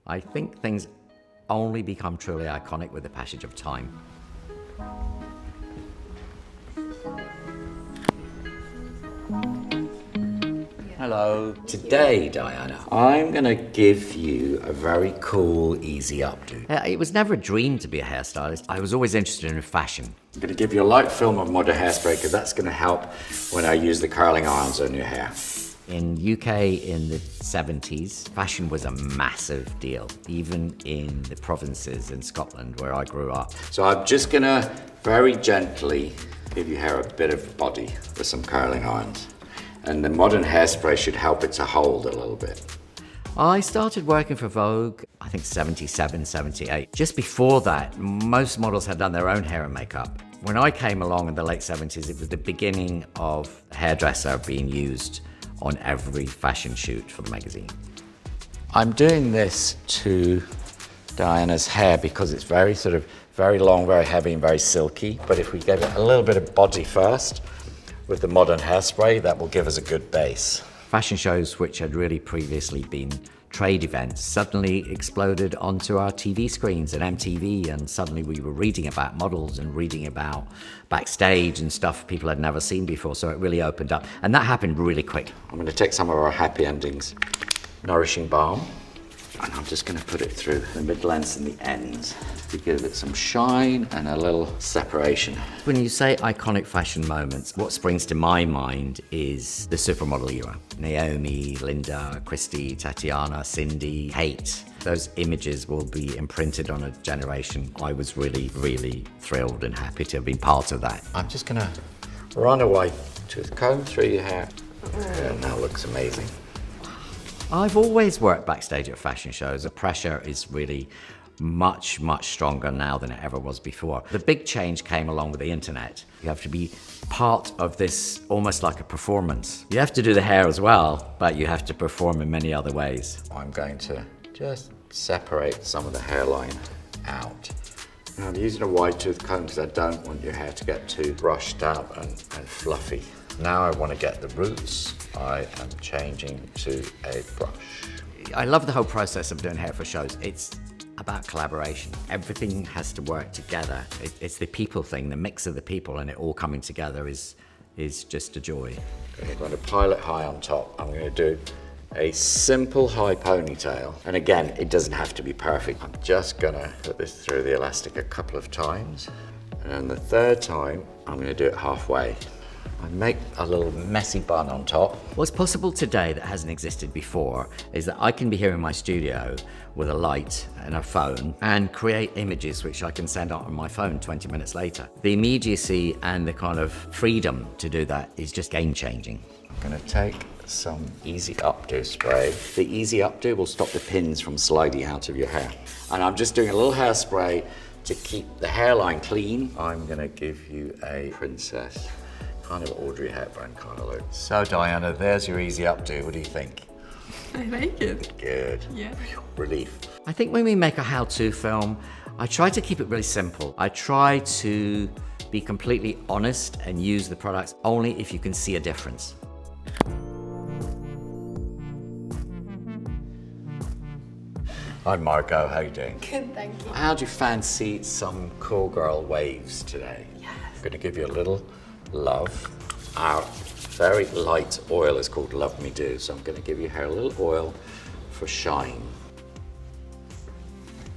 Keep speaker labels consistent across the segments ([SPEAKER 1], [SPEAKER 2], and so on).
[SPEAKER 1] I think things only become truly iconic with the passage of time. Hello. Today, Diana, I'm going to give you a very cool, easy updo. It was never a dream to be a hairstylist. I was always interested in fashion. I'm going to give you a light film of modern hairspray because that's going to help when I use the curling irons on your hair. In UK in the 70s, fashion was a massive deal, even in the provinces in Scotland where I grew up. So I'm just going to very gently give your hair a bit of body with some curling irons. And the modern hairspray should help it to hold a little bit. I started working for Vogue, I think 77, 78. Just before that, most models had done their own hair and makeup. When I came along in the late 70s, it was the beginning of a hairdresser being used on every fashion shoot for the magazine. I'm doing this to Diana's hair because it's very long, very heavy and very silky. But if we give it a little bit of body first, with the modern hairspray, that will give us a good base. Fashion shows which had really previously been trade events suddenly exploded onto our TV screens and MTV, and suddenly we were reading about models and reading about backstage and stuff people had never seen before, so it really opened up. And that happened really quick. I'm going to take some of our happy endings, Nourishing Balm, and I'm just going to put it through the mid-lengths and the ends to give it some shine and a little separation. When you say iconic fashion moments, what springs to my mind is the supermodel era. Naomi, Linda, Christy, Tatiana, Cindy, Kate. Those images will be imprinted on a generation. I was really, really thrilled and happy to have been part of that. I'm just going to run a white tooth comb through your hair. It now looks amazing. I've always worked backstage at fashion shows. The pressure is really much, much stronger now than it ever was before. The big change came along with the internet. You have to be part of this almost like a performance. You have to do the hair as well, but you have to perform in many other ways. I'm going to just separate some of the hairline out. Now I'm using a wide tooth comb because I don't want your hair to get too brushed out and fluffy. Now I want to get the roots. I am changing to a brush. I love the whole process of doing hair for shows. It's about collaboration. Everything has to work together. It's the people thing, the mix of the people, and it all coming together is just a joy. I'm going to pile it high on top. I'm going to do a simple high ponytail. And again, it doesn't have to be perfect. I'm just going to put this through the elastic a couple of times. And then the third time, I'm going to do it halfway. I make a little messy bun on top. What's possible today that hasn't existed before is that I can be here in my studio with a light and a phone and create images which I can send out on my phone 20 minutes later. The immediacy and the kind of freedom to do that is just game-changing. I'm going to take some Easy Updo spray. The Easy Updo will stop the pins from sliding out of your hair. And I'm just doing a little hairspray to keep the hairline clean. I'm going to give you a princess. Kind of Audrey Hepburn kind of look. So Diana, there's your Easy Updo. What do you think?
[SPEAKER 2] I like it.
[SPEAKER 1] Good.
[SPEAKER 2] Yeah.
[SPEAKER 1] Relief. I think when we make a how-to film, I try to keep it really simple. I try to be completely honest and use the products only if you can see a difference. Hi Margot, how you doing?
[SPEAKER 2] Good, thank you.
[SPEAKER 1] How do you fancy some cool girl waves today?
[SPEAKER 2] Yes.
[SPEAKER 1] I'm going to give you a little love. Our very light oil is called Love Me Do, so I'm going to give your hair a little oil for shine.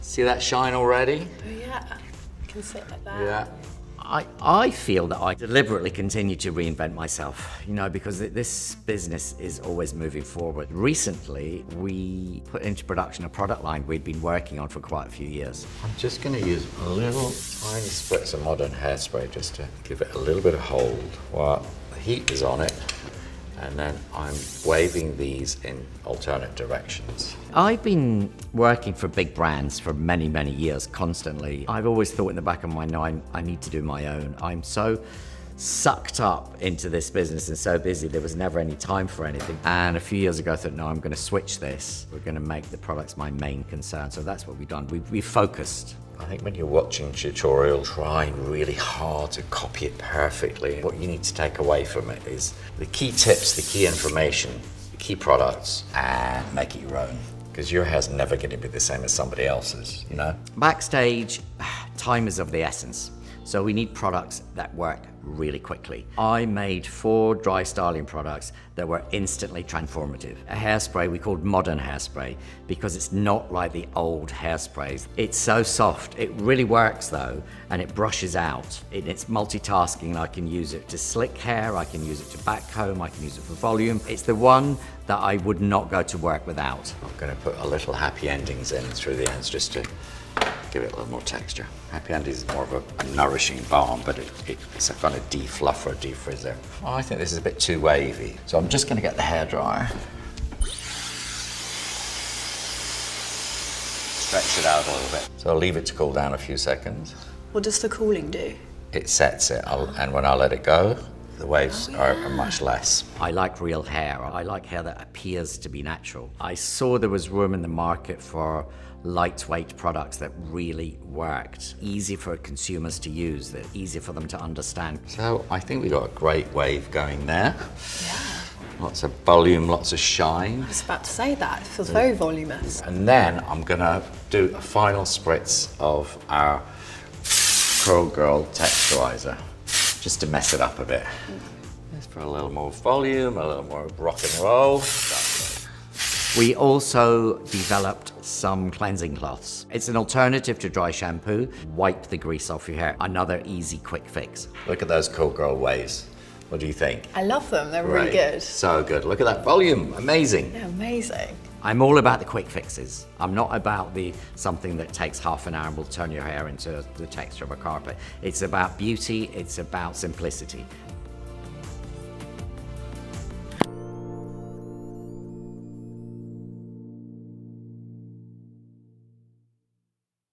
[SPEAKER 1] See that shine already?
[SPEAKER 2] Oh yeah, I can sit like that.
[SPEAKER 1] Yeah. I feel that I deliberately continue to reinvent myself, you know, because this business is always moving forward. Recently, we put into production a product line we'd been working on for quite a few years. I'm just going to use a little tiny spritz of modern hairspray just to give it a little bit of hold while the heat is on it. And then I'm waving these in alternate directions. I've been working for big brands for many, many years, constantly. I've always thought in the back of my mind, I need to do my own. I'm so sucked up into this business and so busy, there was never any time for anything. And a few years ago, I thought, no, I'm going to switch this. We're going to make the products my main concern. So that's what we've done. We've focused. I think when you're watching tutorial, trying really hard to copy it perfectly. What you need to take away from it is the key tips, the key information, the key products, and make it your own. because your hair's never going to be the same as somebody else's, you know?
[SPEAKER 3] Backstage, time is of the essence. So we need products that work really quickly. I made 4 dry styling products that were instantly transformative. A hairspray we called Modern Hairspray because it's not like the old hairsprays. It's so soft. It really works though, and it brushes out. It's multitasking. I can use it to slick hair, I can use it to back comb, I can use it for volume. It's the one that I would not go to work without.
[SPEAKER 1] I'm going to put a little happy endings in through the ends just to give it a little more texture. Happy Endings is more of a nourishing balm, but it's a kind of defluffer, defrizzer. Oh, I think this is a bit too wavy. So I'm just going to get the hairdryer. Stretch it out a little bit. So I'll leave it to cool down a few seconds.
[SPEAKER 2] What does the cooling do?
[SPEAKER 1] It sets it, and when I let it go, the waves are much less.
[SPEAKER 3] I like real hair. I like hair that appears to be natural. I saw there was room in the market for lightweight products that really worked. Easy for consumers to use, that easy for them to understand.
[SPEAKER 1] So I think we got a great wave going there. Yeah. Lots of volume, lots of shine.
[SPEAKER 2] I was about to say that. It feels very voluminous.
[SPEAKER 1] And then I'm gonna do a final spritz of our Curl Girl texturizer, just to mess it up a bit. Just for a little more volume, a little more rock and roll.
[SPEAKER 3] We also developed some cleansing cloths. It's an alternative to dry shampoo. Wipe the grease off your hair. Another easy, quick fix.
[SPEAKER 1] Look at those Curl Girl waves. What do you think?
[SPEAKER 2] I love them. They're really good.
[SPEAKER 1] So good. Look at that volume. Amazing.
[SPEAKER 2] Yeah, amazing.
[SPEAKER 3] I'm all about the quick fixes. I'm not about something that takes half an hour and will turn your hair into the texture of a carpet. It's about beauty, it's about simplicity.